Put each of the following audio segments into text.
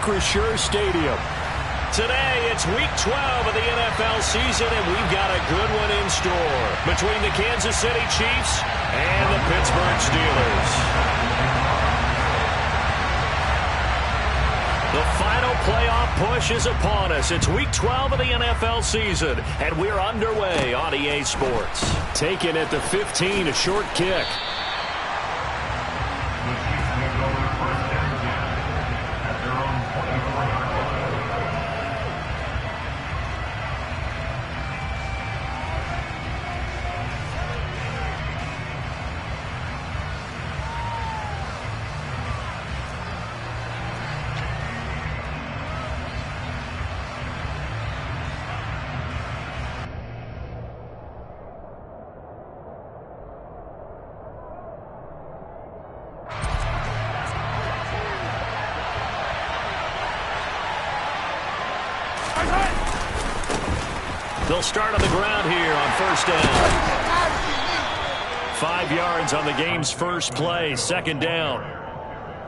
Acrisure Stadium. Today, it's Week 12 of the NFL season, and we've got a good one in store between the Kansas City Chiefs and the Pittsburgh Steelers. The final playoff push is upon us. It's Week 12 of the NFL season, and we're underway on EA Sports. Taken at the 15, a short kick. They'll start on the ground here on first down. 5 yards on the game's first play, second down.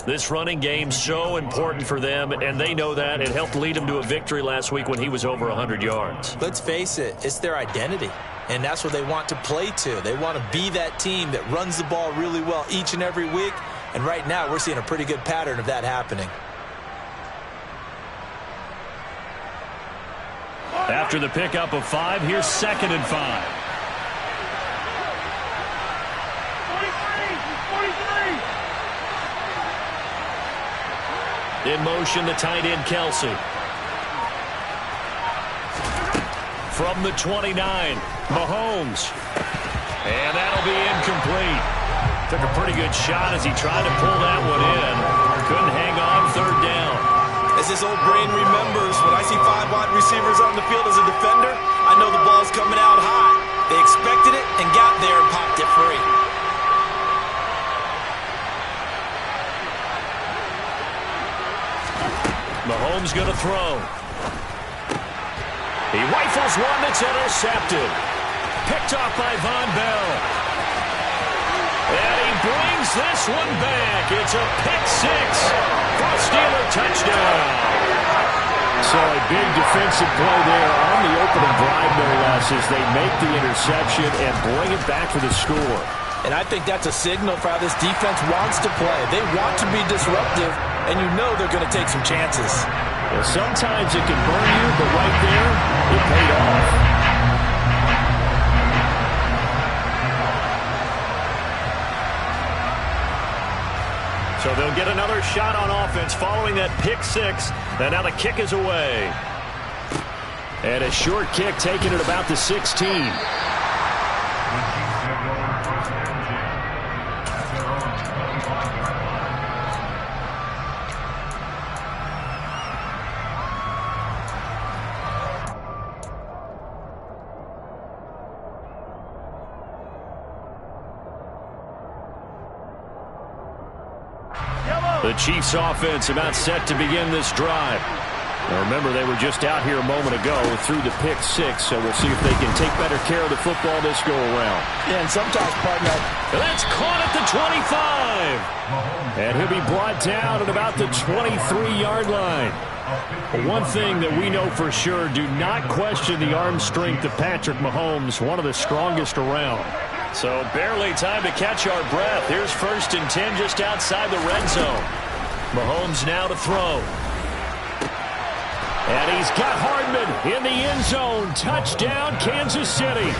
This running game's so important for them, and they know that. It helped lead them to a victory last week when he was over 100 yards. Let's face it, it's their identity, and that's what they want to play to. They want to be that team that runs the ball really well each and every week, and right now we're seeing a pretty good pattern of that happening. After the pickup of 5, here's 2nd and 5. In motion, the tight end, Kelsey. From the 29, Mahomes. And that'll be incomplete. Took a pretty good shot as he tried to pull that one in. Couldn't hang on, third down. As this old brain remembers, when I see 5 wide receivers on the field as a defender, I know the ball's coming out high. They expected it and got there and popped it free. Mahomes going to throw. He rifles one that's intercepted. Picked off by Von Bell. And he brings this one back. It's a pick 6 for a Steeler touchdown. So a big defensive play there on the opening drive, no less, as they make the interception and bring it back for the score. And I think that's a signal for how this defense wants to play. They want to be disruptive, and you know they're going to take some chances. Well, sometimes it can burn you, but right there, it paid off. So they'll get another shot on offense following that pick 6. And now the kick is away. And a short kick taken at about the 16. The Chiefs offense about set to begin this drive. Now remember, they were just out here a moment ago through the pick 6, so we'll see if they can take better care of the football this go around. Yeah, and sometimes, partner, that's caught at the 25. And he'll be brought down at about the 23-yard line. But one thing that we know for sure, do not question the arm strength of Patrick Mahomes, one of the strongest around. So barely time to catch our breath. Here's 1st and 10 just outside the red zone. Mahomes now to throw. And he's got Hardman in the end zone. Touchdown, Kansas City.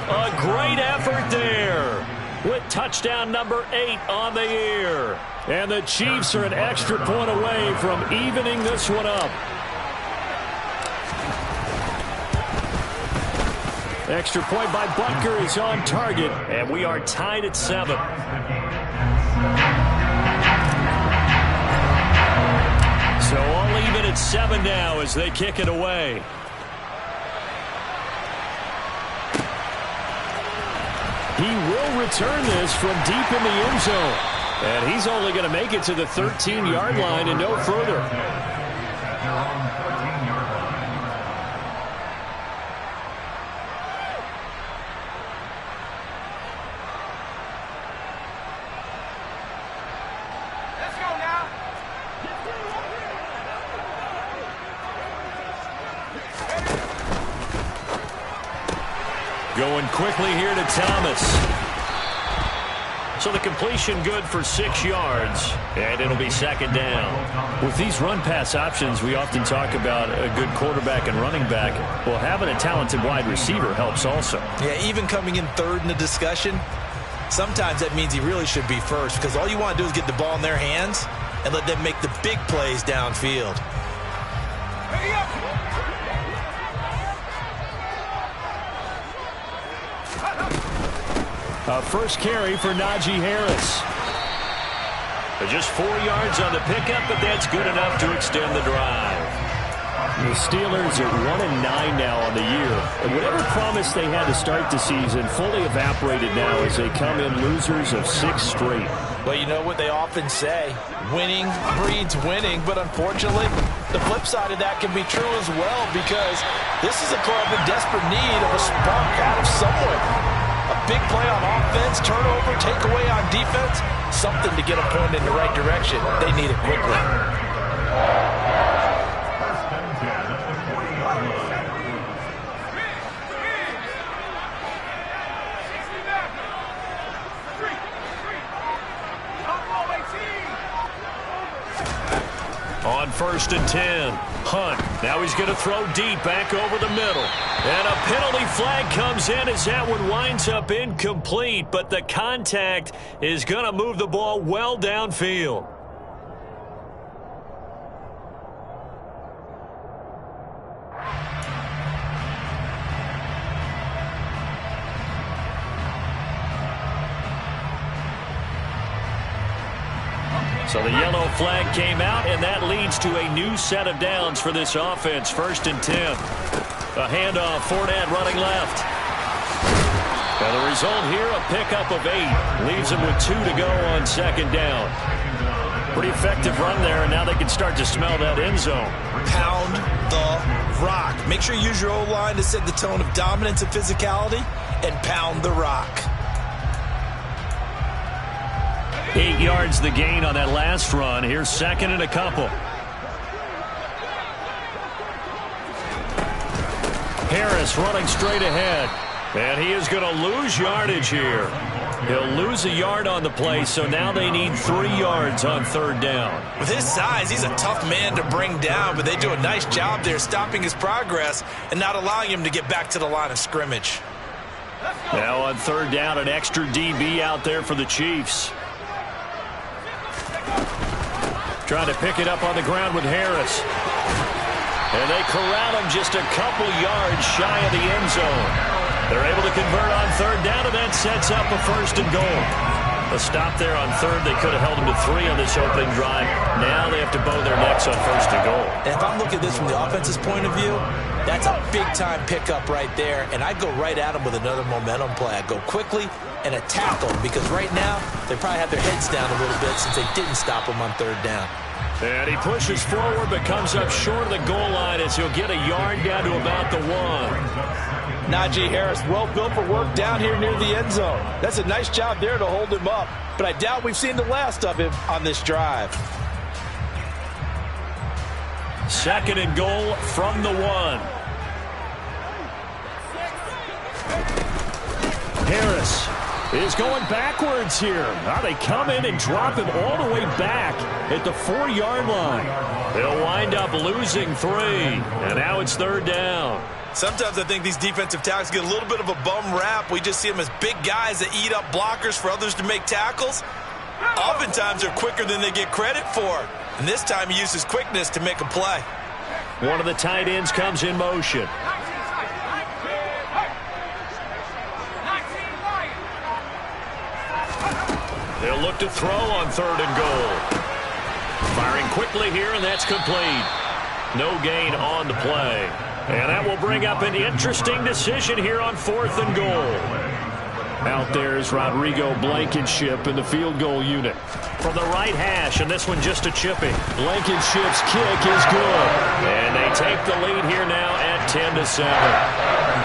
A great effort there with touchdown number 8 on the year. And the Chiefs are an extra point away from evening this one up. Extra point by Butker is on target. And we are tied at 7. So all even at 7 now as they kick it away. He will return this from deep in the end zone. And he's only going to make it to the 13-yard line and no further. Going quickly here to Thomas. So the completion good for 6 yards, and it'll be second down. With these run-pass options, we often talk about a good quarterback and running back. Well, having a talented wide receiver helps also. Yeah, even coming in third in the discussion, sometimes that means he really should be first, because all you want to do is get the ball in their hands and let them make the big plays downfield. First carry for Najee Harris. Just 4 yards on the pickup, but that's good enough to extend the drive. The Steelers are 1-9 now on the year. And whatever promise they had to start the season fully evaporated now as they come in losers of 6 straight. Well, you know what they often say, winning breeds winning, but unfortunately, the flip side of that can be true as well, because this is a club in desperate need of a spark out of somewhere. A big play on offense, turnover, takeaway on defense, something to get them pointed in the right direction. They need it quickly. On 1st and 10, Hunt. Now he's going to throw deep back over the middle. And a penalty flag comes in as that one winds up incomplete, but the contact is going to move the ball well downfield. So the yellow flag came out, and that leads to a new set of downs for this offense. 1st and 10. A handoff, Fournette running left. And the result here, a pickup of 8. Leaves them with 2 to go on 2nd down. Pretty effective run there, and now they can start to smell that end zone. Pound the rock. Make sure you use your O-line to set the tone of dominance and physicality, and pound the rock. 8 yards the gain on that last run. Here's 2nd and a couple. Harris running straight ahead. And he is going to lose yardage here. He'll lose a yard on the play, so now they need 3 yards on 3rd down. With his size, he's a tough man to bring down, but they do a nice job there stopping his progress and not allowing him to get back to the line of scrimmage. Now on 3rd down, an extra DB out there for the Chiefs. Trying to pick it up on the ground with Harris. And they corral him just a couple yards shy of the end zone. They're able to convert on 3rd down, and that sets up a 1st and goal. A stop there on 3rd. They could have held him to 3 on this opening drive. Now they have to bow their necks on 1st and goal. And if I'm looking at this from the offense's point of view, that's a big-time pickup right there. And I'd go right at him with another momentum play. I'd go quickly and attack them, because right now they probably have their heads down a little bit since they didn't stop him on 3rd down. And he pushes forward but comes up short of the goal line as he'll get a yard down to about the 1. Najee Harris, well built for work down here near the end zone. That's a nice job there to hold him up, but I doubt we've seen the last of him on this drive. 2nd and goal from the 1. Harris is going backwards here. Now they come in and drop him all the way back at the 4-yard line. They'll wind up losing 3, and now it's 3rd down. Sometimes I think these defensive tackles get a little bit of a bum rap. We just see them as big guys that eat up blockers for others to make tackles. Oftentimes they're quicker than they get credit for. And this time he uses quickness to make a play. One of the tight ends comes in motion. They'll look to throw on 3rd and goal. Firing quickly here, and that's complete. No gain on the play. And that will bring up an interesting decision here on 4th and goal. Out there is Rodrigo Blankenship in the field goal unit. From the right hash, and this one just a chipping. Blankenship's kick is good. And they take the lead here now at 10-7.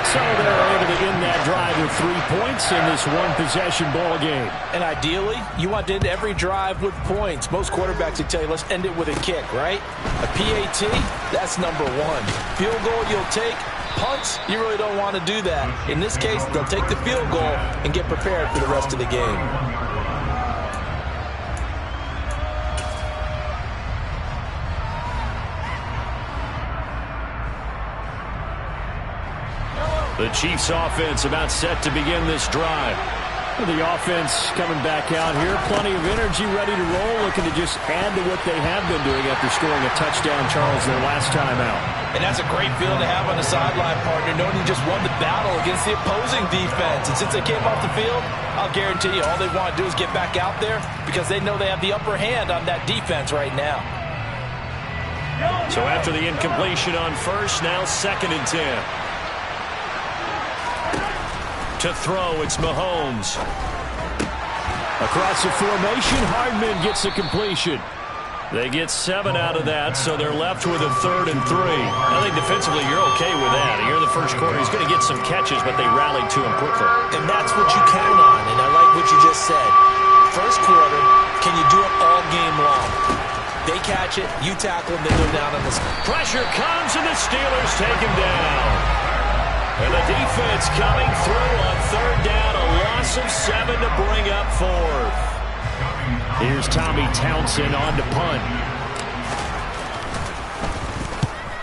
So they're able to end that drive with 3 points in this one-possession ball game. And ideally, you want to end every drive with points. Most quarterbacks would tell you, let's end it with a kick, right? A PAT, that's number 1. Field goal you'll take, punts, you really don't want to do that. In this case, they'll take the field goal and get prepared for the rest of the game. The Chiefs offense about set to begin this drive. The offense coming back out here. Plenty of energy, ready to roll, looking to just add to what they have been doing after scoring a touchdown, Charles, their last time out. And that's a great feeling to have on the sideline, partner, knowing you just won the battle against the opposing defense. And since they came off the field, I'll guarantee you all they want to do is get back out there because they know they have the upper hand on that defense right now. So after the incompletion on first, now 2nd and 10. To throw, it's Mahomes. Across the formation, Hardman gets a completion. They get 7 out of that, so they're left with a 3rd and 3. I think defensively you're okay with that. Here in the first quarter, he's going to get some catches, but they rallied to him quickly. And that's what you count on, and I like what you just said. First quarter, can you do it all game long? They catch it, you tackle them, they go down on the... Pressure comes, and the Steelers take him down. And the defense coming through on 3rd down, a loss of 7 to bring up 4th. Here's Tommy Townsend on to punt.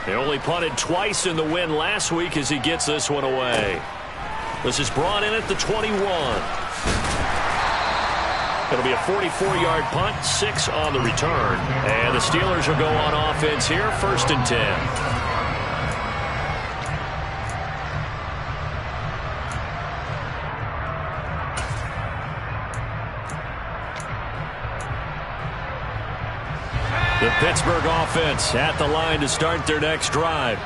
They only punted twice in the win last week as he gets this one away. This is brought in at the 21. It'll be a 44-yard punt, 6 on the return. And the Steelers will go on offense here, 1st and 10. The Pittsburgh offense at the line to start their next drive.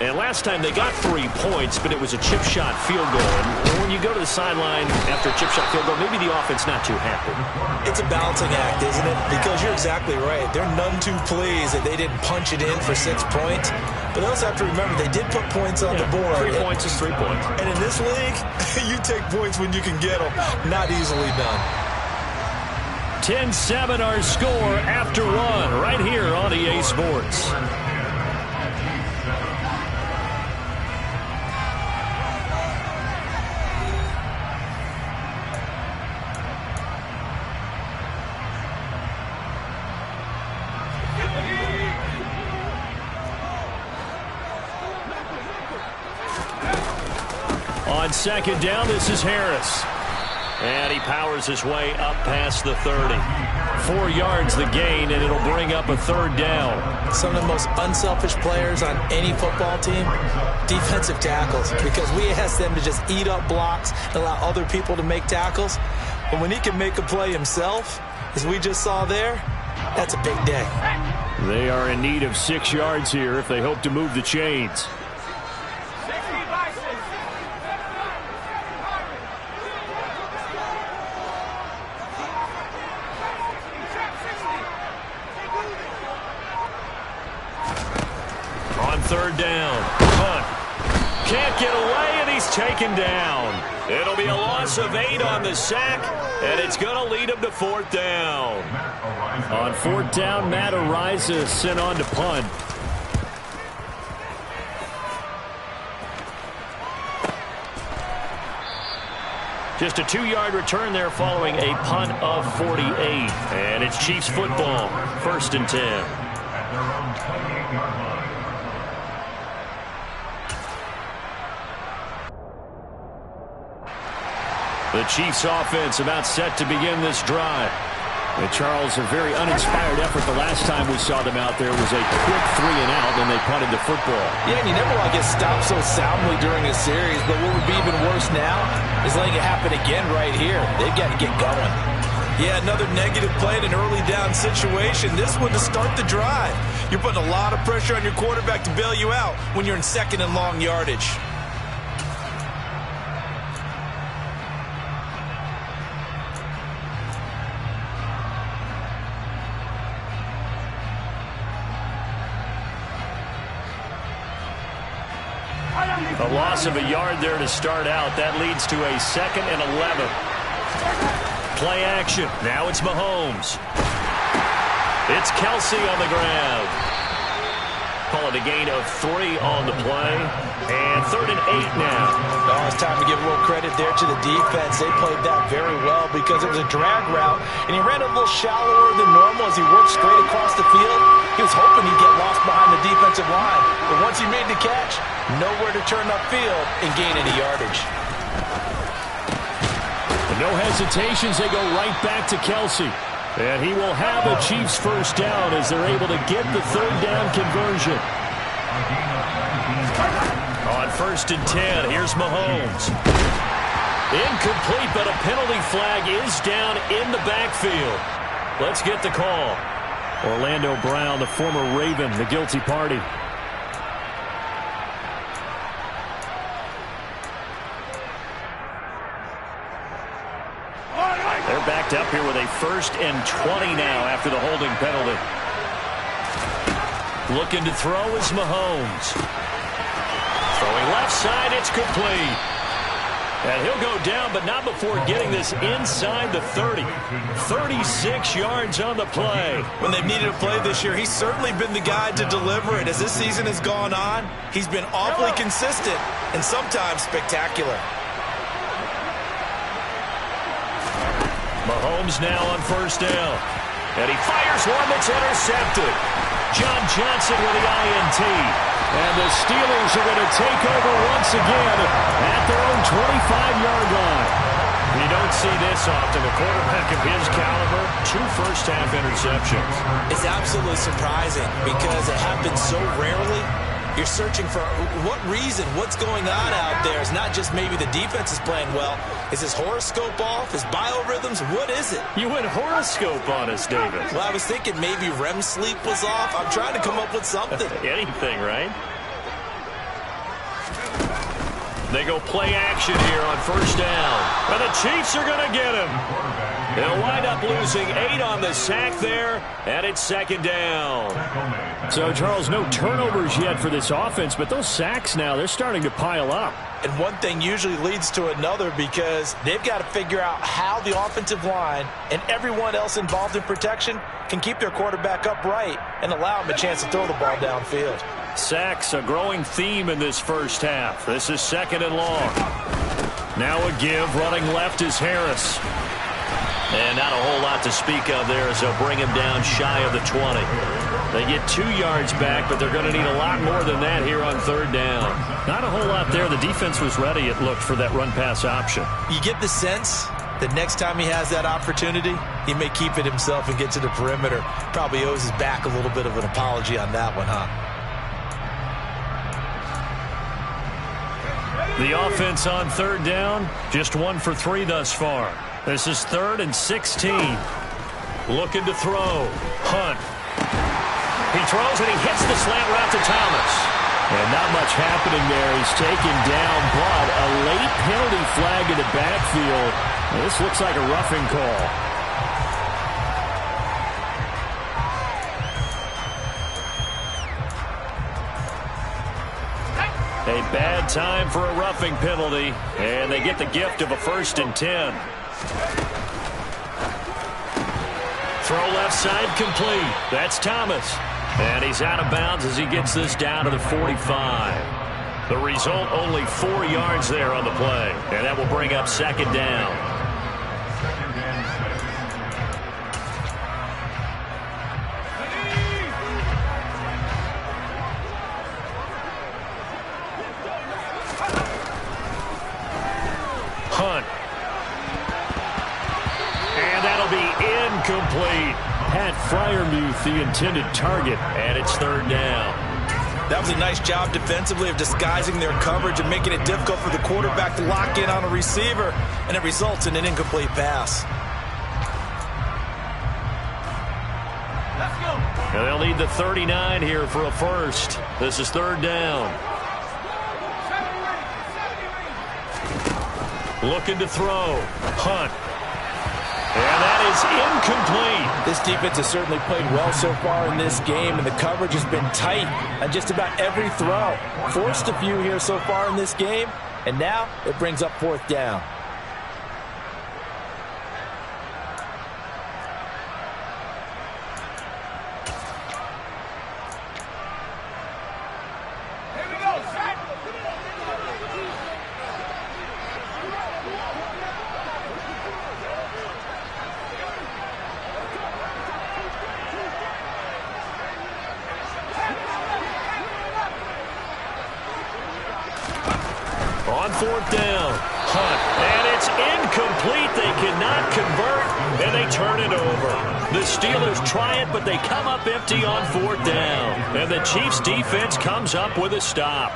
And last time they got 3 points, but it was a chip shot field goal. And when you go to the sideline after a chip shot field goal, maybe the offense not too happy. It's a balancing act, isn't it? Because you're exactly right. They're none too pleased that they didn't punch it in for 6 points. But they also have to remember they did put points on the board. 3 points is 3 points. And in this league, you take points when you can get them. Not easily done. 10-7 our score after 1 right here on EA Sports. On 2nd down, this is Harris. And he powers his way up past the 30. 4 yards the gain, and it'll bring up a 3rd down. Some of the most unselfish players on any football team, defensive tackles, because we ask them to just eat up blocks and allow other people to make tackles. But when he can make a play himself, as we just saw there, that's a big day. They are in need of 6 yards here if they hope to move the chains. On 3rd down, punt. Can't get away, and he's taken down. It'll be a loss of 8 on the sack, and it's going to lead him to 4th down. On 4th down, Matt Araiza sent on to punt. Just a 2-yard return there following a punt of 48. And it's Chiefs football, 1st and 10. The Chiefs offense about set to begin this drive. And Charles, a very uninspired effort the last time we saw them out there was a quick 3 and out, and they punted the football. Yeah, and you never want to get stopped so soundly during a series, but what would be even worse now is letting it happen again right here. They've got to get going. Yeah, another negative play in an early down situation. This one to start the drive. You're putting a lot of pressure on your quarterback to bail you out when you're in 2nd and long yardage. A loss of a yard there to start out. That leads to a 2nd and 11. Play action. Now it's Mahomes. It's Kelsey on the ground. Call it with a gain of 3 on the play. And 3rd and 8 now. Oh, it's time to give a little credit there to the defense. They played that very well because it was a drag route, and he ran a little shallower than normal as he worked straight across the field. He was hoping he'd get lost behind the defensive line, but once he made the catch, nowhere to turn upfield and gain any yardage. No hesitations, they go right back to Kelce. And he will have a Chiefs first down as they're able to get the 3rd down conversion. On 1st and 10, here's Mahomes. Incomplete, but a penalty flag is down in the backfield. Let's get the call. Orlando Brown, the former Raven, the guilty party. They're backed up here with a 1st and 20 now after the holding penalty. Looking to throw is Mahomes. Throwing left side, it's complete. And he'll go down, but not before getting this inside the 30. 36 yards on the play. When they've needed a play this year, he's certainly been the guy to deliver it. As this season has gone on, he's been awfully consistent and sometimes spectacular. Mahomes now on 1st down. And he fires one that's intercepted. John Johnson with the INT. And the Steelers are going to take over once again at their own 25-yard line. You don't see this often. A quarterback of his caliber, 2 first-half interceptions. It's absolutely surprising because it happens so rarely. You're searching for what reason, what's going on out there. It's not just maybe the defense is playing well. Is his horoscope off? His biorhythms? What is it? You went horoscope on us, David. Well, I was thinking maybe REM sleep was off. I'm trying to come up with something. Anything, right? They go play action here on 1st down. And the Chiefs are going to get him. They'll wind up losing 8 on the sack there, and it's 2nd down. So, Charles, no turnovers yet for this offense, but those sacks now, they're starting to pile up. And one thing usually leads to another because they've got to figure out how the offensive line and everyone else involved in protection can keep their quarterback upright and allow him a chance to throw the ball downfield. Sacks, a growing theme in this first half. This is 2nd and long. Now a give, running left is Harris. And not a whole lot to speak of there as they'll bring him down shy of the 20. They get 2 yards back, but they're going to need a lot more than that here on 3rd down. Not a whole lot there. The defense was ready, it looked, for that run-pass option. You get the sense that next time he has that opportunity, he may keep it himself and get to the perimeter. Probably owes his back a little bit of an apology on that one, huh? The offense on 3rd down, just 1 for 3 thus far. This is 3rd and 16. Looking to throw. Hunt. He throws and he hits the slant route to Thomas. And not much happening there. He's taken down, but a late penalty flag in the backfield. This looks like a roughing call. A bad time for a roughing penalty, and they get the gift of a 1st and 10. Throw left side complete. That's Thomas. And he's out of bounds as he gets this down to the 45. The result, only 4 yards there on the play. And that will bring up 2nd down. Hunt. And that'll be incomplete. Pat Freiermuth, the intended target. And it's 3rd down. That was a nice job defensively of disguising their coverage and making it difficult for the quarterback to lock in on a receiver, and it results in an incomplete pass. Let's go. And they'll need the 39 here for a 1st. This is 3rd down. Looking to throw. Hunt. And that is incomplete. This defense has certainly played well so far in this game, and the coverage has been tight on just about every throw. Forced a few here so far in this game, and now it brings up 4th down. On fourth down, Hunt, and it's incomplete. They cannot convert, and they turn it over. The Steelers try it, but they come up empty on fourth down. And the Chiefs' defense comes up with a stop.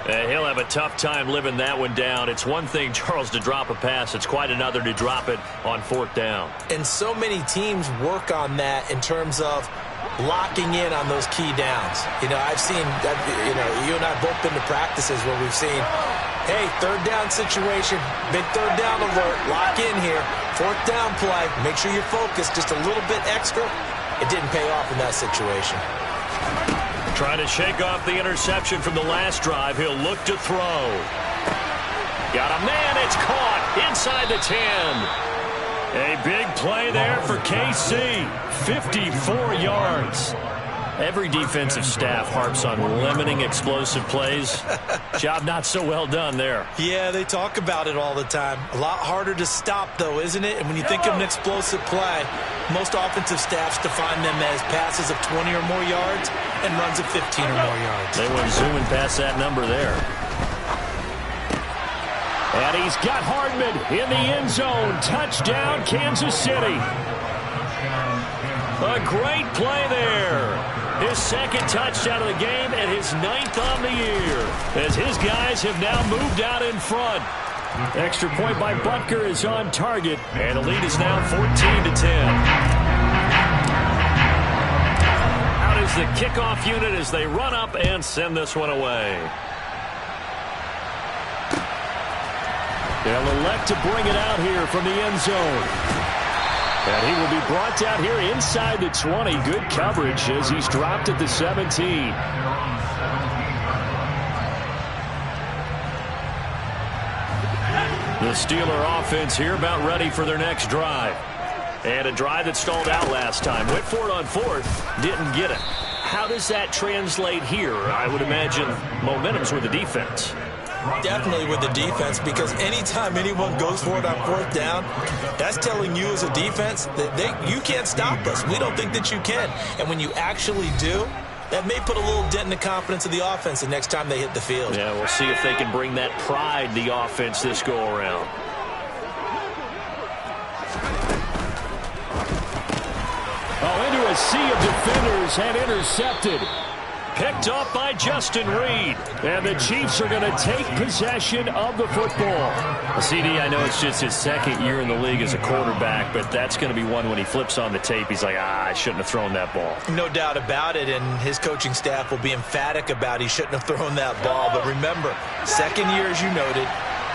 He'll have a tough time living that one down. It's one thing, Charles, to drop a pass. It's quite another to drop it on fourth down. And so many teams work on that in terms of locking in on those key downs. I've seen, you and I have both been to practices where we've seen, hey, third down situation, big third down alert, lock in here, fourth down play, make sure you're focused just a little bit extra. It didn't pay off in that situation. Trying to shake off the interception from the last drive. He'll look to throw. Got a man. It's caught inside the 10. A big play there for KC. 54 yards. Every defensive staff harps on limiting explosive plays. Job not so well done there. Yeah, they talk about it all the time. A lot harder to stop, though, isn't it? And when you think of an explosive play, most offensive staffs define them as passes of 20 or more yards and runs of 15 or more yards. They went zooming past that number there. And he's got Hardman in the end zone. Touchdown, Kansas City. A great play there. His second touchdown of the game and his 9th on the year, as his guys have now moved out in front. Extra point by Butker is on target, and the lead is now 14-10. Out is the kickoff unit as they run up and send this one away. They'll elect to bring it out here from the end zone. And he will be brought down here inside the 20. Good coverage as he's dropped at the 17. The Steeler offense here about ready for their next drive. And a drive that stalled out last time. Went for it on fourth. Didn't get it. How does that translate here? I would imagine momentum's with the defense. Definitely with the defense, because anytime anyone goes for it on fourth down, that's telling you as a defense that you can't stop us. We don't think that you can. And when you actually do, that may put a little dent in the confidence of the offense the next time they hit the field. Yeah, we'll see if they can bring that pride to the offense this go-around. Into a sea of defenders and intercepted. Picked up by Justin Reed. And the Chiefs are going to take possession of the football. CD, I know it's just his second year in the league as a quarterback, but that's going to be one when he flips on the tape. He's like, I shouldn't have thrown that ball. No doubt about it, and his coaching staff will be emphatic about he shouldn't have thrown that ball. But remember, second year, as you noted,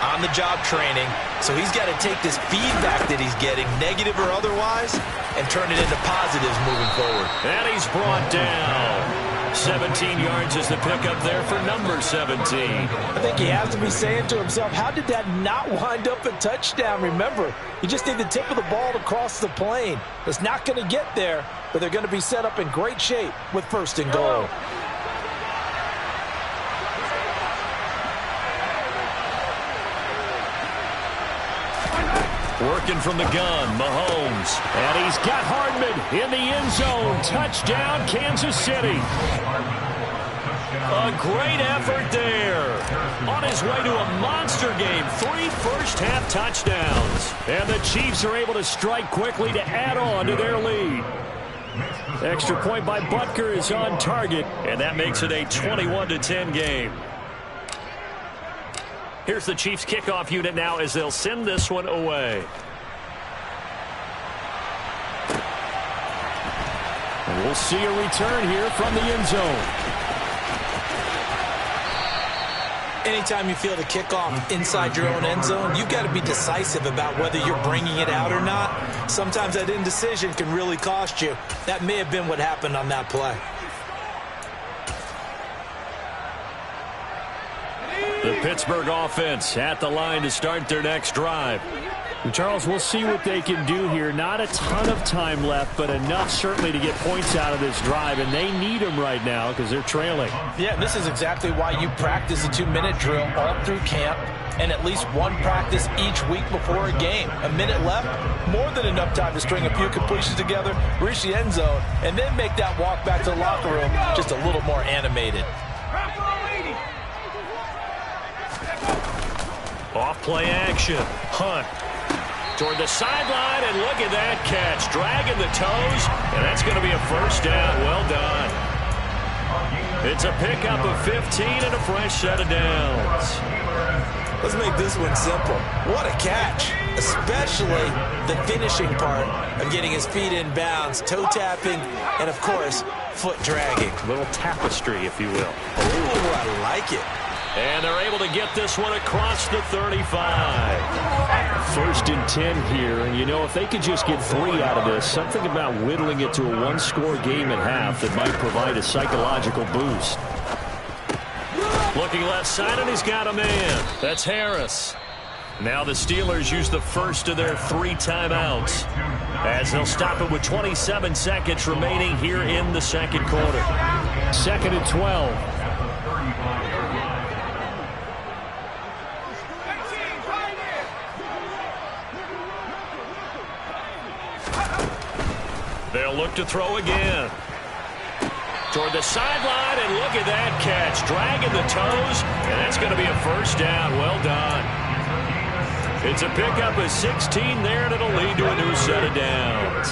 on-the-job training, so he's got to take this feedback that he's getting, negative or otherwise, and turn it into positives moving forward. And he's brought down. 17 yards is the pickup there for number 17. I think he has to be saying to himself, how did that not wind up a touchdown? Remember, you just need the tip of the ball to cross the plane. It's not going to get there, but they're going to be set up in great shape with first and goal. Working from the gun, Mahomes. And he's got Hardman in the end zone. Touchdown, Kansas City. A great effort there. On his way to a monster game. 3 first-half touchdowns. And the Chiefs are able to strike quickly to add on to their lead. Extra point by Butker is on target. And that makes it a 21-10 game. Here's the Chiefs kickoff unit now as they'll send this one away. And we'll see a return here from the end zone. Anytime you feel the kickoff inside your own end zone, you've got to be decisive about whether you're bringing it out or not. Sometimes that indecision can really cost you. That may have been what happened on that play. The Pittsburgh offense at the line to start their next drive. And Charles, we'll see what they can do here. Not a ton of time left, but enough certainly to get points out of this drive, and they need them right now because they're trailing. Yeah, this is exactly why you practice a 2-minute drill all through camp and at least one practice each week before a game. A minute left, more than enough time to string a few completions together, reach the end zone, and then make that walk back to the locker room just a little more animated. Off play action. Hunt toward the sideline, and look at that catch. Dragging the toes, and that's going to be a first down. Well done. It's a pickup of 15 and a fresh set of downs. Let's make this one simple. What a catch, especially the finishing part of getting his feet in bounds, toe tapping, and, of course, foot dragging. A little tapestry, if you will. Ooh, I like it. And they're able to get this one across the 35. 1st and 10 here, and you know, if they could just get 3 out of this, something about whittling it to a 1-score game at half that might provide a psychological boost. Looking left side, and he's got a man. That's Harris. Now the Steelers use the first of their 3 timeouts, as they'll stop it with 27 seconds remaining here in the second quarter. 2nd and 12. They'll look to throw again. Toward the sideline, and look at that catch. Dragging the toes, and that's going to be a first down. Well done. It's a pickup of 16 there, and it'll lead to a new set of downs.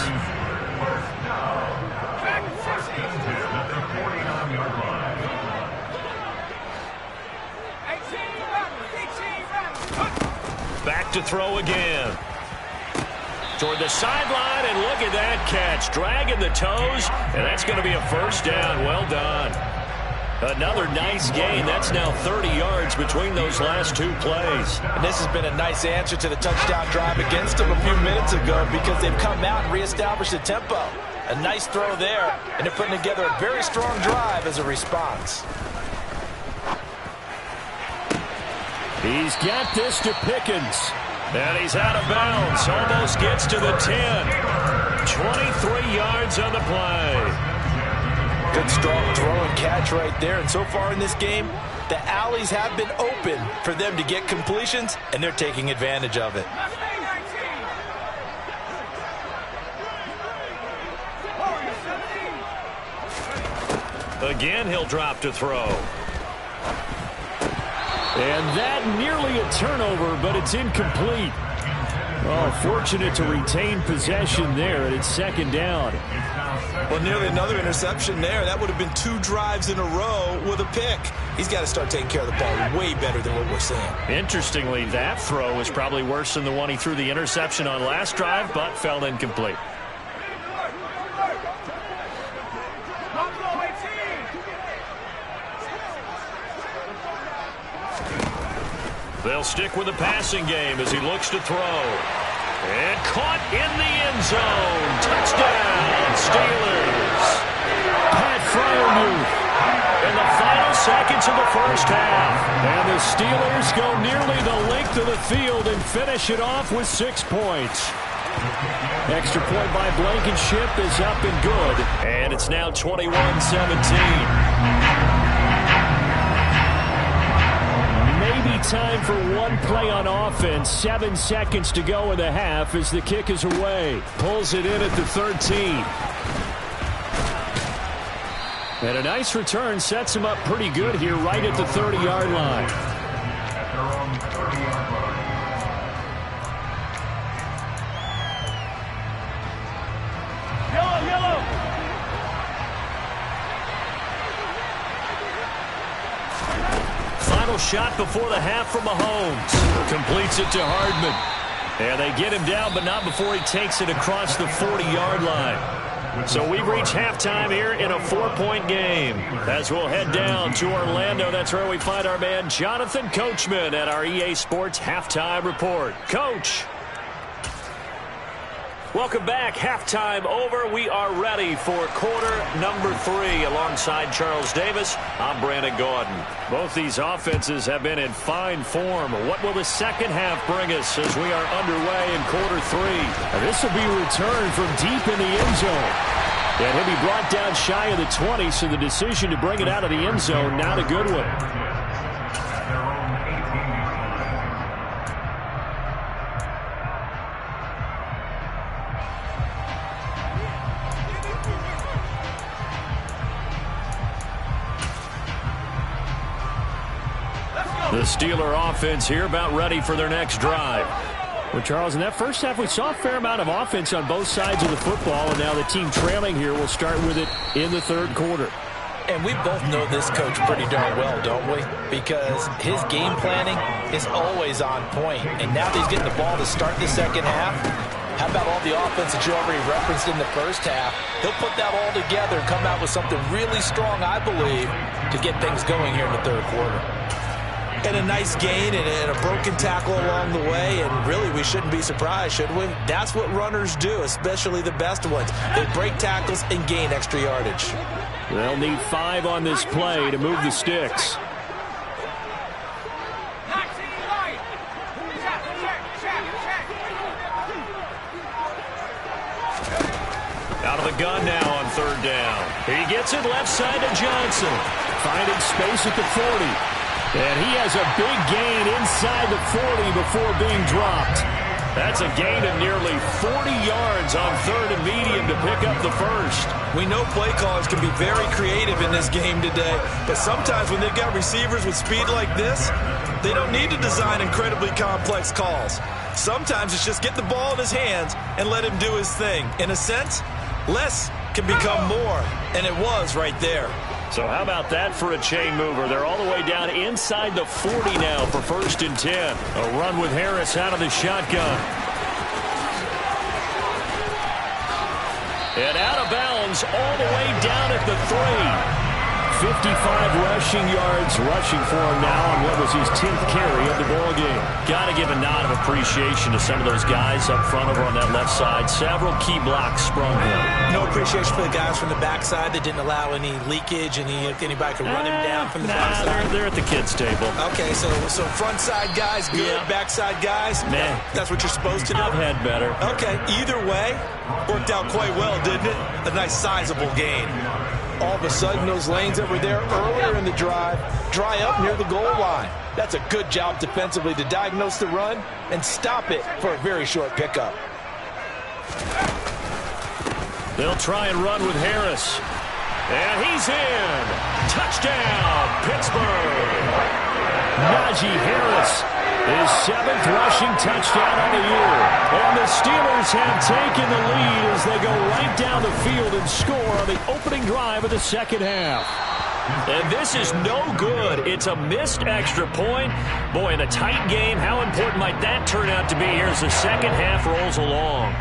Back to throw again. Toward the sideline, and look at that catch. Dragging the toes, and that's going to be a first down. Well done. Another nice gain. That's now 30 yards between those last 2 plays. And this has been a nice answer to the touchdown drive against them a few minutes ago, because they've come out and reestablished the tempo. A nice throw there, and they're putting together a very strong drive as a response. He's got this to Pickens. And he's out of bounds. Almost gets to the 10. 23 yards on the play. Good strong throw and catch right there. And so far in this game, the alleys have been open for them to get completions, and they're taking advantage of it. Again, he'll drop to throw. And that nearly a turnover, but it's incomplete. Oh, fortunate to retain possession there, and it's 2nd down. Well, nearly another interception there. That would have been 2 drives in a row with a pick. He's got to start taking care of the ball way better than what we're seeing. Interestingly, that throw was probably worse than the one he threw the interception on last drive, but fell incomplete. They'll stick with the passing game as he looks to throw. And caught in the end zone. Touchdown, Steelers. Pat Freiermuth. In the final seconds of the first half. And the Steelers go nearly the length of the field and finish it off with 6 points. Extra point by Blankenship is up and good. And it's now 21-17. Time for one play on offense. 7 seconds to go in the half as the kick is away. Pulls it in at the 13. And a nice return sets him up pretty good here right at the 30-yard line. Shot before the half from Mahomes. Completes it to Hardman. And they get him down, but not before he takes it across the 40-yard line. So we've reached halftime here in a 4-point game. As we'll head down to Orlando, that's where we find our man Jonathan Coachman at our EA Sports Halftime Report. Coach. Welcome back. Halftime over. We are ready for quarter number 3. Alongside Charles Davis, I'm Brandon Gaudin. Both these offenses have been in fine form. What will the second half bring us as we are underway in quarter 3? Now, this will be a return from deep in the end zone. And he'll be brought down shy of the 20, so the decision to bring it out of the end zone, not a good one. The Steeler offense here about ready for their next drive. Well, Charles, in that first half, we saw a fair amount of offense on both sides of the football, and now the team trailing here will start with it in the third quarter. And we both know this coach pretty darn well, don't we? Because his game planning is always on point. And now that he's getting the ball to start the second half, how about all the offense that you already referenced in the first half? He'll put that all together and come out with something really strong, I believe, to get things going here in the third quarter. And a nice gain and a broken tackle along the way, and really we shouldn't be surprised, should we? That's what runners do, especially the best ones. They break tackles and gain extra yardage. They'll need 5 on this play to move the sticks. Out of the gun now on third down. He gets it left side to Johnson. Finding space at the 40. And he has a big gain inside the 40 before being dropped. That's a gain of nearly 40 yards on third and medium to pick up the first. We know play callers can be very creative in this game today, but sometimes when they've got receivers with speed like this, they don't need to design incredibly complex calls. Sometimes it's just get the ball in his hands and let him do his thing. In a sense, less can become more, and it was right there. So how about that for a chain mover? They're all the way down inside the 40 now for 1st and 10. A run with Harris out of the shotgun. And out of bounds all the way down at the 3. 55 rushing yards rushing for him now on what was his 10th carry of the ball game. Got to give a nod of appreciation to some of those guys up front over on that left side. Several key blocks sprung him. No appreciation for the guys from the backside that didn't allow any leakage, anybody could run him down from the backside. They're at the kids' table. Okay, so front side guys good, Yeah. backside guys, Man, that's what you're supposed to do? I've had better. Okay, either way, worked out quite well, didn't it? A nice sizable gain. All of a sudden, those lanes that were there earlier in the drive dry up near the goal line. That's a good job defensively to diagnose the run and stop it for a very short pickup. They'll try and run with Harris. And he's in. Touchdown, Pittsburgh. Najee Harris, his 7th rushing touchdown on the year. And the Steelers have taken the lead as they go right down the field and score on the opening drive of the second half. And this is no good. It's a missed extra point. Boy, in a tight game, how important might that turn out to be here as the second half rolls along?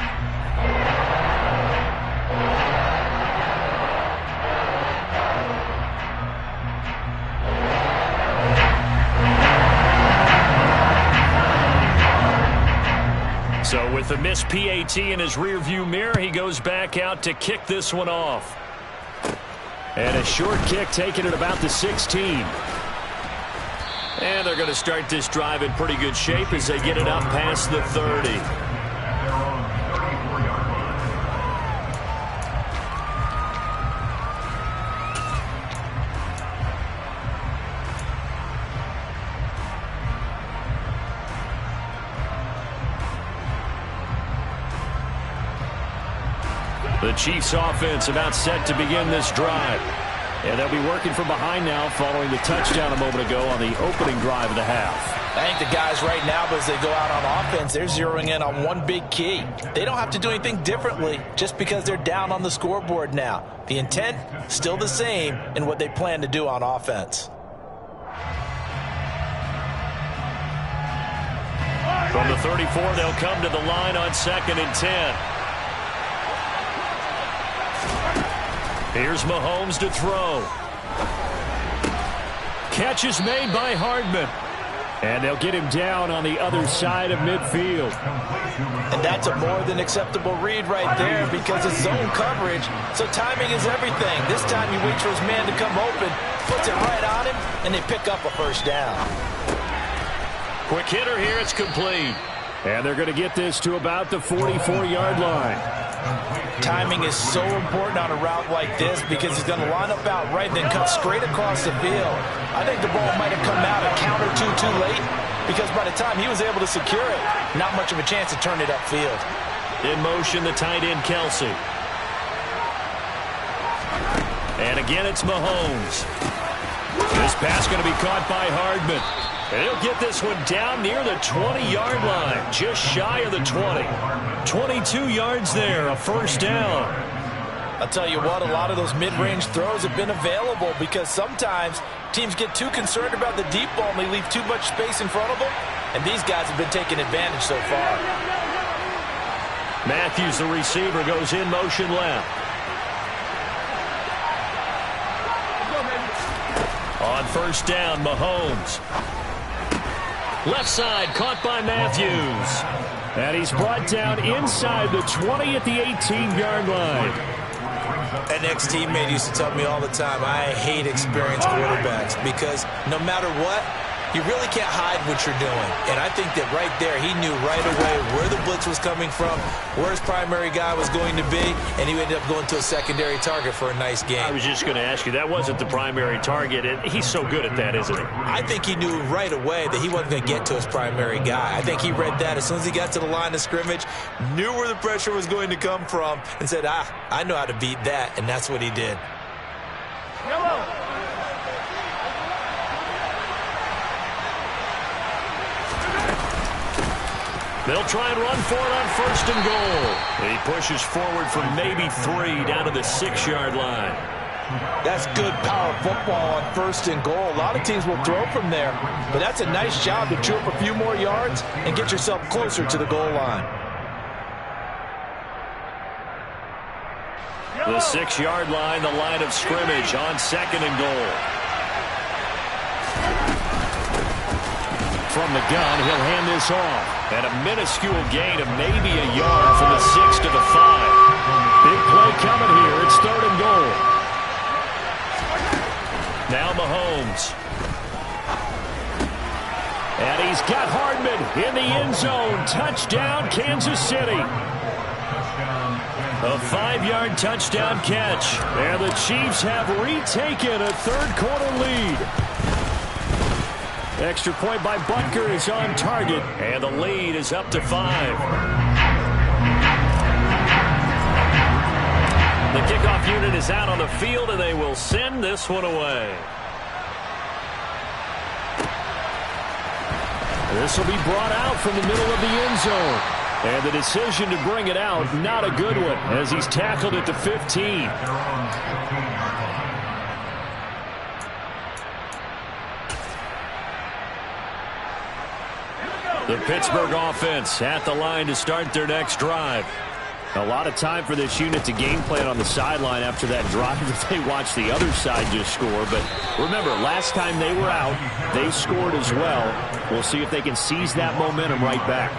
So with the missed PAT in his rearview mirror, he goes back out to kick this one off. And a short kick taken at about the 16. And they're going to start this drive in pretty good shape as they get it up past the 30. The Chiefs offense about set to begin this drive. And they'll be working from behind now following the touchdown a moment ago on the opening drive of the half. I think the guys right now, as they go out on offense, they're zeroing in on one big key. They don't have to do anything differently just because they're down on the scoreboard now. The intent, still the same in what they plan to do on offense. From the 34, they'll come to the line on 2nd and 10. Here's Mahomes to throw. Catch is made by Hardman. And they'll get him down on the other side of midfield. And that's a more than acceptable read right there because it's zone coverage, so timing is everything. This time he waits for his man to come open, puts it right on him, and they pick up a first down. Quick hitter here, it's complete. And they're going to get this to about the 44-yard line. Timing is so important on a route like this because he's going to line up out right and then cut straight across the field. I think the ball might have come out a count or two too late because by the time he was able to secure it, not much of a chance to turn it upfield. In motion, the tight end, Kelsey. And again, it's Mahomes. This pass going to be caught by Hardman. And he'll get this one down near the 20-yard line, just shy of the 20. 22 yards there, a first down. I'll tell you what, a lot of those mid-range throws have been available because sometimes teams get too concerned about the deep ball and they leave too much space in front of them, and these guys have been taking advantage so far. Matthews, the receiver, goes in motion left. On first down, Mahomes. Left side, caught by Matthews. And he's brought down inside the 20 at the 18-yard line. An ex-teammate used to tell me all the time, I hate experienced quarterbacks because no matter what, you really can't hide what you're doing. And I think that right there, he knew right away where the blitz was coming from, where his primary guy was going to be, and he ended up going to a secondary target for a nice game. I was just going to ask you, that wasn't the primary target, and he's so good at that, isn't he? I think he knew right away that he wasn't going to get to his primary guy. I think he read that as soon as he got to the line of scrimmage, knew where the pressure was going to come from, and said, I know how to beat that, and that's what he did. They'll try and run for it on first and goal. He pushes forward from maybe 3 down to the 6-yard line. That's good power football on first and goal. A lot of teams will throw from there, but that's a nice job to chew up a few more yards and get yourself closer to the goal line. The 6-yard line, the line of scrimmage on second and goal. From the gun, he'll hand this off. And a minuscule gain of maybe a yard from the 6 to the 5. Big play coming here. It's third and goal. Now Mahomes. And he's got Hardman in the end zone. Touchdown, Kansas City. A 5-yard touchdown catch. And the Chiefs have retaken a third-quarter lead. Extra point by Butker is on target, and the lead is up to 5. The kickoff unit is out on the field, and they will send this one away. This will be brought out from the middle of the end zone. And the decision to bring it out, not a good one, as he's tackled at the 15. The Pittsburgh offense at the line to start their next drive. A lot of time for this unit to game plan on the sideline after that drive that they watched the other side just score. But remember, last time they were out, they scored as well. We'll see if they can seize that momentum right back.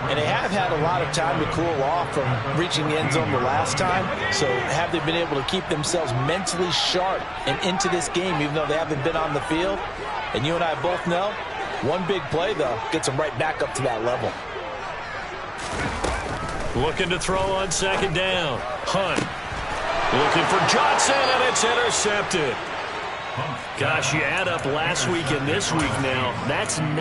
And they have had a lot of time to cool off from reaching the end zone the last time. So have they been able to keep themselves mentally sharp and into this game, even though they haven't been on the field? And you and I both know, one big play, though, gets them right back up to that level. Looking to throw on second down. Hunt. Looking for Johnson, and it's intercepted. Gosh, you add up last week and this week now. That's 9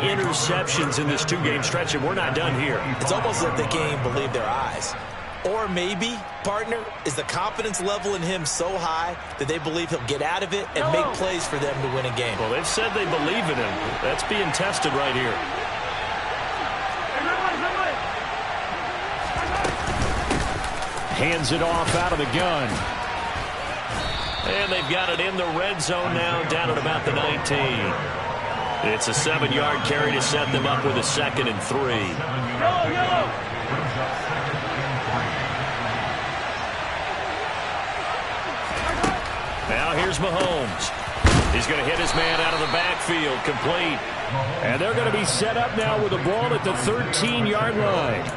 interceptions in this 2-game stretch, and we're not done here. It's almost like they can't even believe their eyes. Or maybe, partner, is the confidence level in him so high that they believe he'll get out of it and make plays for them to win a game. Well, they've said they believe in him. That's being tested right here. Hands it off out of the gun. And they've got it in the red zone now, down at about the 19. It's a 7-yard carry to set them up with a 2nd and 3. Now here's Mahomes. He's going to hit his man out of the backfield, complete. And they're going to be set up now with the ball at the 13-yard line.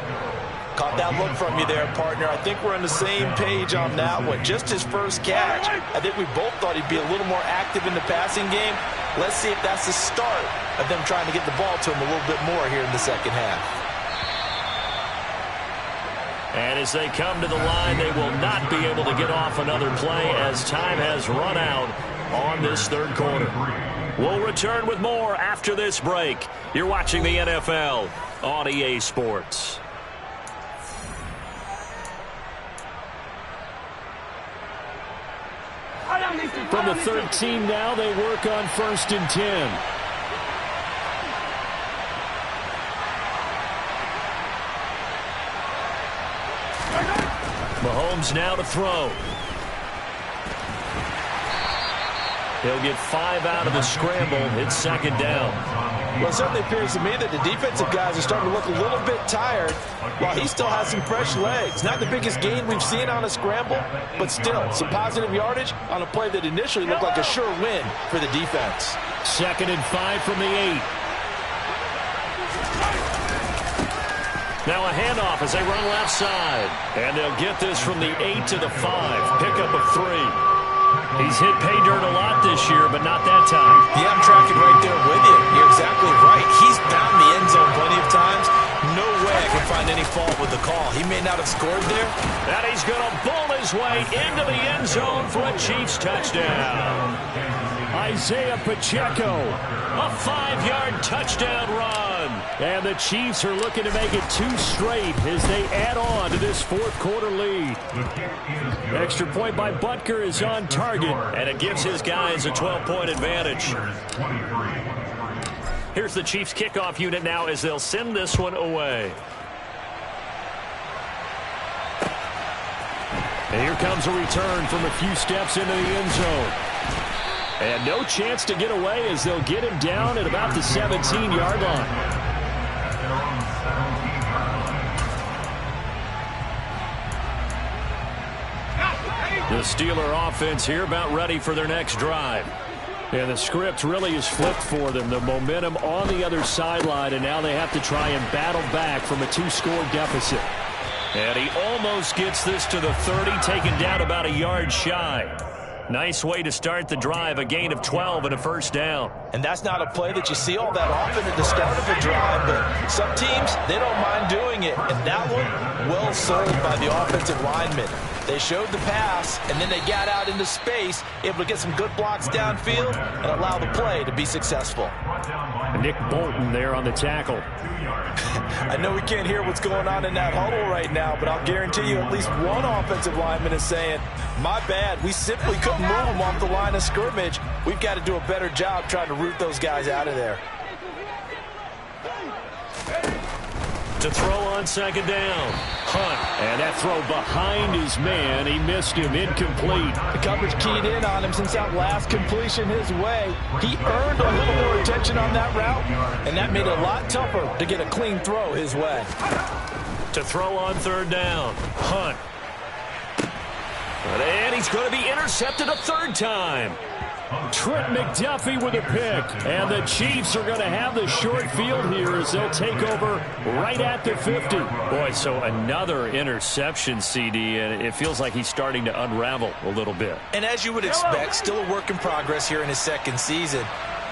Caught that look from you there, partner. I think we're on the same page on that one. Just his first catch. I think we both thought he'd be a little more active in the passing game. Let's see if that's the start of them trying to get the ball to him a little bit more here in the second half. And as they come to the line, they will not be able to get off another play as time has run out on this third quarter. We'll return with more after this break. You're watching the NFL on EA Sports. From the 13 now, they work on 1st and 10. Mahomes now to throw. He'll get 5 out of the scramble. It's second down. Well, it certainly appears to me that the defensive guys are starting to look a little bit tired while he still has some fresh legs. Not the biggest gain we've seen on a scramble, but still some positive yardage on a play that initially looked like a sure win for the defense. 2nd and 5 from the 8. Now a handoff as they run left side. And they'll get this from the 8 to the 5. Pickup of 3. He's hit pay dirt a lot this year, but not that time. Yeah, I'm tracking right there with you. You're exactly right. He's found the end zone plenty of times. No way I can find any fault with the call. He may not have scored there. And he's going to bull his way into the end zone for a Chiefs touchdown. Isaiah Pacheco, a 5-yard touchdown run. And the Chiefs are looking to make it 2 straight as they add on to this 4th quarter lead. Extra point by Butker is on target, and it gives his guys a 12-point advantage. Here's the Chiefs kickoff unit now as they'll send this one away. And here comes a return from a few steps into the end zone. And no chance to get away as they'll get him down at about the 17-yard line. The Steeler offense here about ready for their next drive. And the script really is flipped for them. The momentum on the other sideline, and now they have to try and battle back from a 2-score deficit. And he almost gets this to the 30, taken down about a yard shy. Nice way to start the drive, a gain of 12 and a first down. And that's not a play that you see all that often at the start of a drive, but some teams, they don't mind doing it. And that one, well sold by the offensive lineman. They showed the pass, and then they got out into space, able to get some good blocks downfield and allow the play to be successful. Nick Bolton there on the tackle. I know we can't hear what's going on in that huddle right now, but I'll guarantee you at least one offensive lineman is saying, my bad, we simply couldn't move them off the line of scrimmage. We've got to do a better job trying to root those guys out of there. To throw on second down. Hunt. And that throw behind his man. He missed him. Incomplete. The coverage keyed in on him since that last completion his way. He earned a little more attention on that route, and that made it a lot tougher to get a clean throw his way. To throw on third down. Hunt. And he's going to be intercepted a 3rd time. Trent McDuffie with a pick. And the Chiefs are going to have the short field here as they'll take over right at the 50. Boy, so another interception, CD, and it feels like he's starting to unravel a little bit. And as you would expect, still a work in progress here in his 2nd season.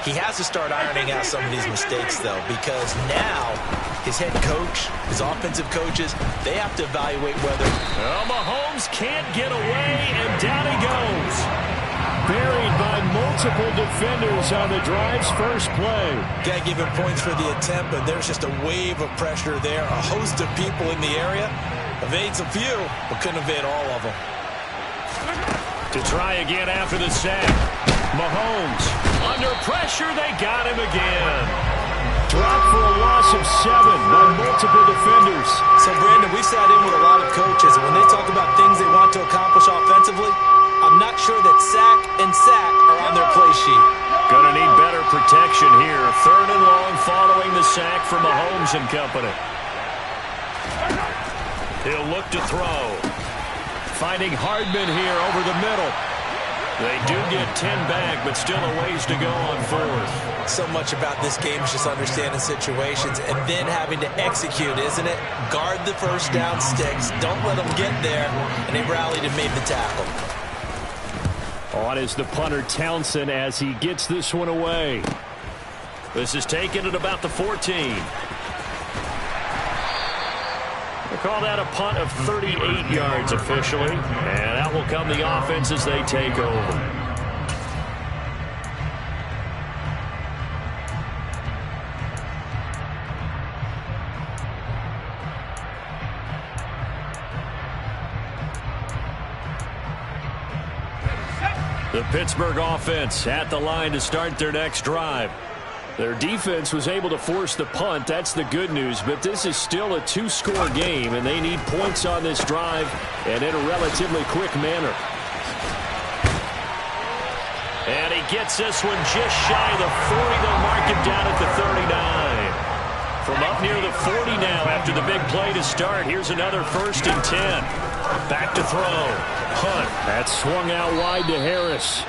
He has to start ironing out some of these mistakes, though, because now his head coach, his offensive coaches, they have to evaluate whether... Well, Mahomes can't get away, and down he goes. Buried by multiple defenders on the drive's first play. Got to give him points for the attempt, but there's just a wave of pressure there. A host of people in the area. Evades a few, but couldn't evade all of them. To try again after the sack. Mahomes. Under pressure, they got him again. Dropped for a loss of 7 by multiple defenders. So, Brandon, we've sat in with a lot of coaches, and when they talk about things they want to accomplish offensively, I'm not sure that sack and sack are on their play sheet. Gonna need better protection here. 3rd and long following the sack from Mahomes and company. He'll look to throw. Finding Hardman here over the middle. They do get 10 back, but still a ways to go on 4th. So much about this game is just understanding situations and then having to execute, isn't it? Guard the first down sticks. Don't let them get there. And they rallied and made the tackle. On is the punter Townsend as he gets this one away. This is taken at about the 14. We'll call that a punt of 38 yards officially. And that will come the offense as they take over. The Pittsburgh offense at the line to start their next drive. Their defense was able to force the punt. That's the good news. But this is still a two-score game, and they need points on this drive and in a relatively quick manner. And he gets this one just shy of the 40. They'll mark him down at the 39. From up near the 40 now after the big play to start. Here's another 1st and 10. Back to throw. Hunt. That's swung out wide to Harris.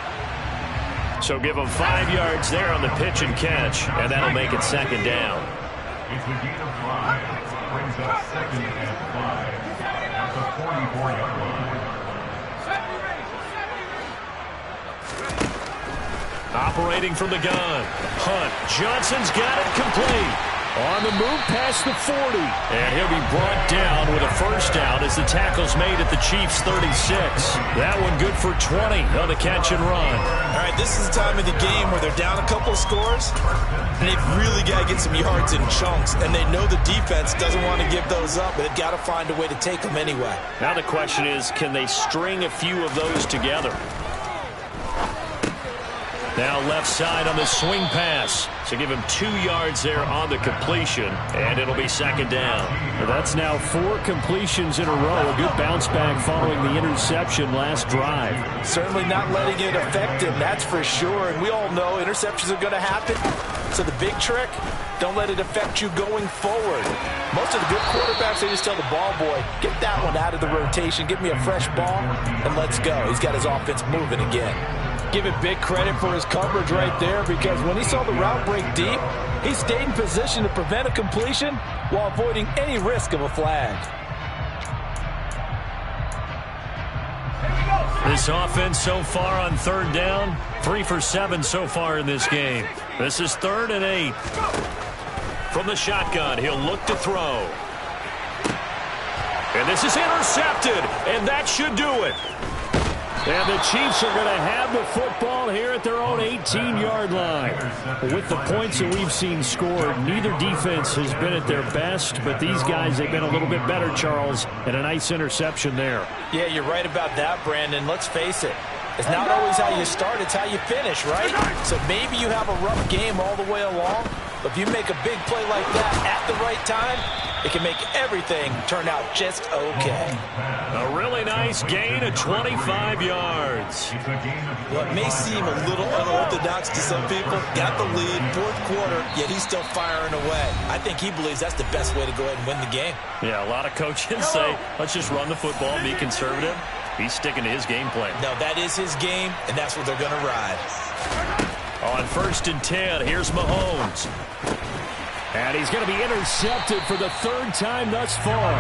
So give him 5 yards there on the pitch and catch, and that'll make it 2nd down. It's a gain of 5. Brings up 2nd and 5 at the 44-yard line. Operating from the gun. Hunt. Johnson's got it complete. On the move past the 40. And he'll be brought down with a 1st down as the tackle's made at the Chiefs' 36. That one good for 20 on the catch and run. All right, this is the time of the game where they're down a couple of scores, and they've really got to get some yards in chunks, and they know the defense doesn't want to give those up, but they've got to find a way to take them anyway. Now the question is, can they string a few of those together? Now left side on the swing pass. So give him 2 yards there on the completion, and it'll be 2nd down. That's now 4 completions in a row. A good bounce back following the interception last drive. Certainly not letting it affect him, that's for sure. And we all know interceptions are going to happen. So the big trick, don't let it affect you going forward. Most of the good quarterbacks, they just tell the ball boy, get that one out of the rotation, give me a fresh ball, and let's go. He's got his offense moving again. Give it big credit for his coverage right there, because when he saw the route break deep, he stayed in position to prevent a completion while avoiding any risk of a flag. This offense so far on 3rd down, 3 for 7 so far in this game. This is 3rd and 8. From the shotgun, he'll look to throw. And this is intercepted, and that should do it. And the Chiefs are going to have the football here at their own 18-yard line. With the points that we've seen scored, neither defense has been at their best, but these guys, they've been a little bit better, Charles, and a nice interception there. Yeah, you're right about that, Brandon. Let's face it. It's not always how you start, it's how you finish, right? So maybe you have a rough game all the way along, but if you make a big play like that at the right time, it can make everything turn out just okay. A really nice gain of 25 yards. Well, it may seem a little unorthodox to some people. Got the lead, 4th quarter, yet he's still firing away. I think he believes that's the best way to go ahead and win the game. Yeah, a lot of coaches say, let's just run the football, be conservative. He's sticking to his game plan. No, that is his game, and that's what they're going to ride. On 1st and 10, here's Mahomes. And he's going to be intercepted for the 3rd time thus far.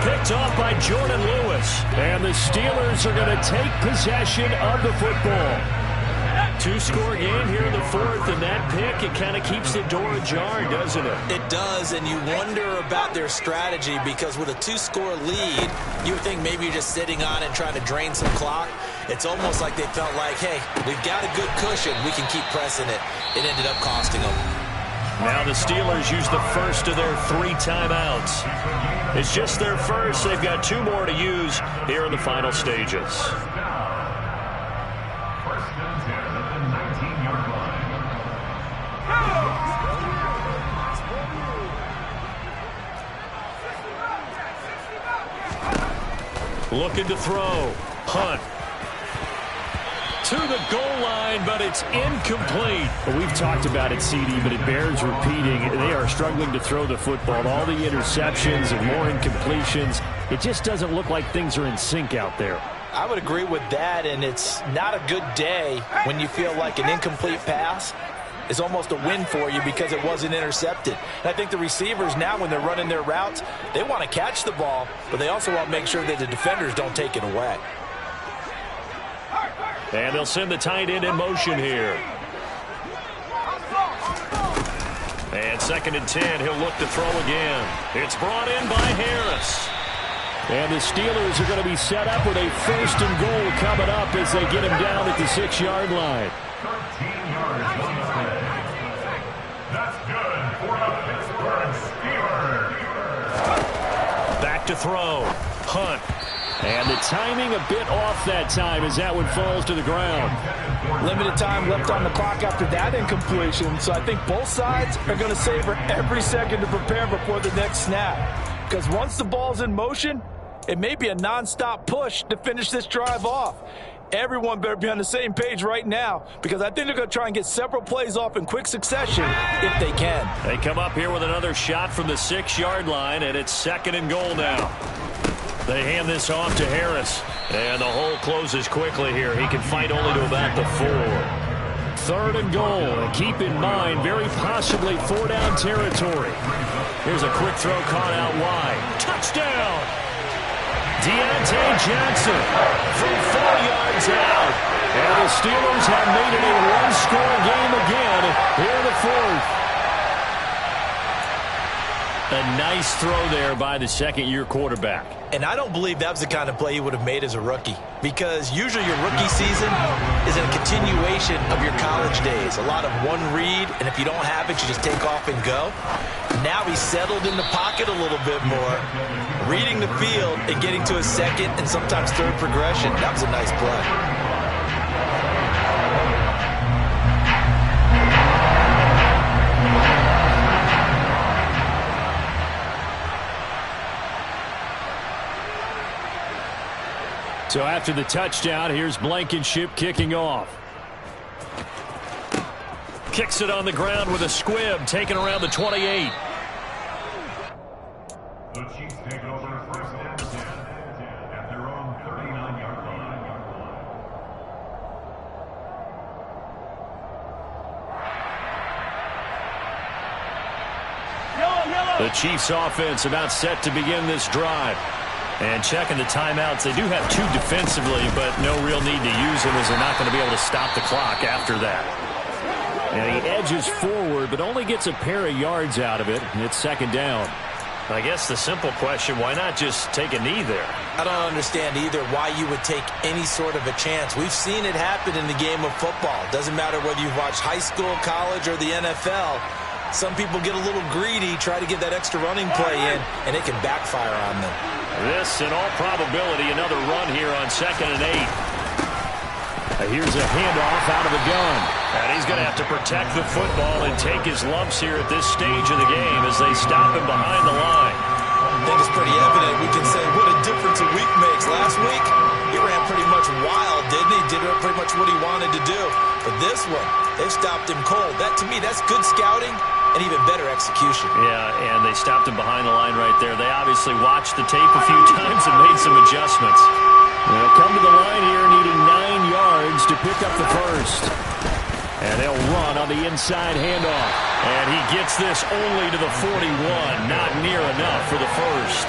Picked off by Jordan Lewis. And the Steelers are going to take possession of the football. 2-score game here in the 4th, and that pick, it kind of keeps the door ajar, doesn't it? It does, and you wonder about their strategy, because with a 2-score lead, you would think maybe you're just sitting on it trying to drain some clock. It's almost like they felt like, hey, we've got a good cushion, we can keep pressing it. It ended up costing them. Now the Steelers use the first of their 3 timeouts. It's just their first. They've got 2 more to use here in the final stages. Looking to throw. Hunt. To the goal line, but it's incomplete. Well, we've talked about it, CD, but it bears repeating. They are struggling to throw the football. All the interceptions and more incompletions. It just doesn't look like things are in sync out there. I would agree with that, and it's not a good day when you feel like an incomplete pass is almost a win for you because it wasn't intercepted. And I think the receivers now, when they're running their routes, they want to catch the ball, but they also want to make sure that the defenders don't take it away. And they'll send the tight end in motion here. And 2nd and 10, he'll look to throw again. It's brought in by Harris. And the Steelers are going to be set up with a 1st and goal coming up as they get him down at the 6-yard line. 13 yards on the play. That's good for the Pittsburgh Steelers. Back to throw. Hunt. And the timing a bit off that time as that one falls to the ground. Limited time left on the clock after that incompletion, so I think both sides are going to savor every second to prepare before the next snap. Because once the ball's in motion, it may be a nonstop push to finish this drive off. Everyone better be on the same page right now, because I think they're going to try and get several plays off in quick succession if they can. They come up here with another shot from the 6-yard line, and it's 2nd and goal now. They hand this off to Harris, and the hole closes quickly here. He can fight only to about the 4. 3rd and goal, and keep in mind, very possibly 4-down territory. Here's a quick throw caught out wide. Touchdown! Deontay Johnson from 4 yards out. And the Steelers have made it a one-score game again here in the 4th. A nice throw there by the second-year quarterback. And I don't believe that was the kind of play he would have made as a rookie, because usually your rookie season is a continuation of your college days. A lot of one read, and if you don't have it, you just take off and go. Now he's settled in the pocket a little bit more, reading the field and getting to his second and sometimes third progression. That was a nice play. So after the touchdown, here's Blankenship kicking off. Kicks it on the ground with a squib, taken around the 28. The Chiefs take over 1st and 10 at their own 39-yard line. The Chiefs offense about set to begin this drive. And checking the timeouts, they do have 2 defensively, but no real need to use them as they're not going to be able to stop the clock after that. And he edges forward, but only gets a pair of yards out of it, and it's 2nd down. I guess the simple question, why not just take a knee there? I don't understand either why you would take any sort of a chance. We've seen it happen in the game of football. Doesn't matter whether you've watched high school, college, or the NFL. Some people get a little greedy, try to get that extra running play in, and it can backfire on them. This, in all probability, another run here on 2nd and 8. Here's a handoff out of the gun. And he's going to have to protect the football and take his lumps here at this stage of the game as they stop him behind the line. I think it's pretty evident. We can say what a difference a week makes. Last week, he ran pretty much wild, didn't he? Did pretty much what he wanted to do. But this one, they stopped him cold. That, to me, that's good scouting and even better execution. Yeah, and they stopped him behind the line right there. They obviously watched the tape a few times and made some adjustments. They'll come to the line here needing 9 yards to pick up the 1st. And they'll run on the inside handoff. And he gets this only to the 41. Not near enough for the 1st.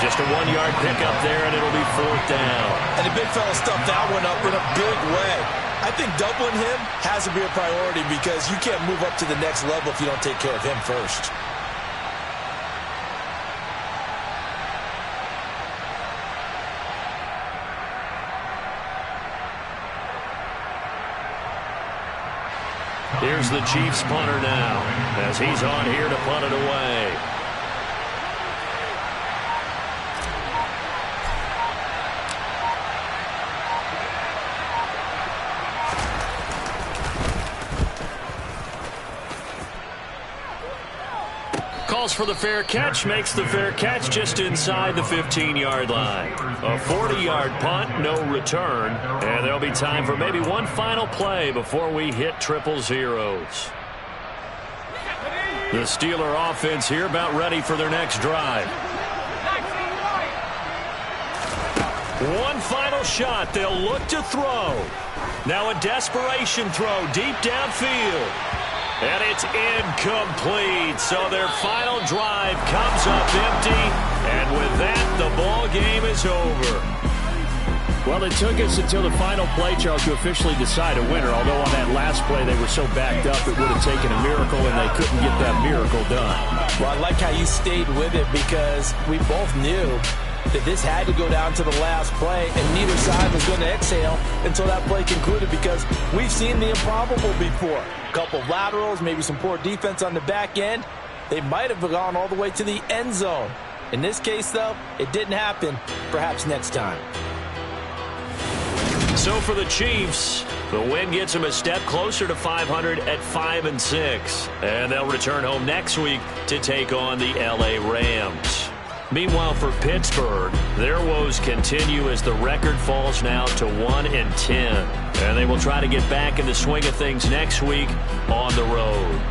Just a 1-yard pickup there, and it'll be 4th down. And the big fella stuffed that one up in a big way. I think doubling him has to be a priority because you can't move up to the next level if you don't take care of him first. Here's the Chiefs punter now as he's on here to punt it away. Calls for the fair catch, makes the fair catch just inside the 15-yard line. A 40-yard punt, no return, and there'll be time for maybe one final play before we hit triple zeros. The Steeler offense here about ready for their next drive. One final shot, they'll look to throw. Now a desperation throw deep downfield. And it's incomplete. So their final drive comes up empty. And with that, the ball game is over. Well, it took us until the final play, Charles, to officially decide a winner. Although on that last play they were so backed up, it would have taken a miracle, and they couldn't get that miracle done. Well, I like how you stayed with it because we both knew that this had to go down to the last play, and neither side was going to exhale until that play concluded because we've seen the improbable before. A couple of laterals, maybe some poor defense on the back end. They might have gone all the way to the end zone. In this case, though, it didn't happen. Perhaps next time. So for the Chiefs, the win gets them a step closer to 500 at 5-6. And they'll return home next week to take on the LA Rams. Meanwhile, for Pittsburgh, their woes continue as the record falls now to 1-10. And they will try to get back in the swing of things next week on the road.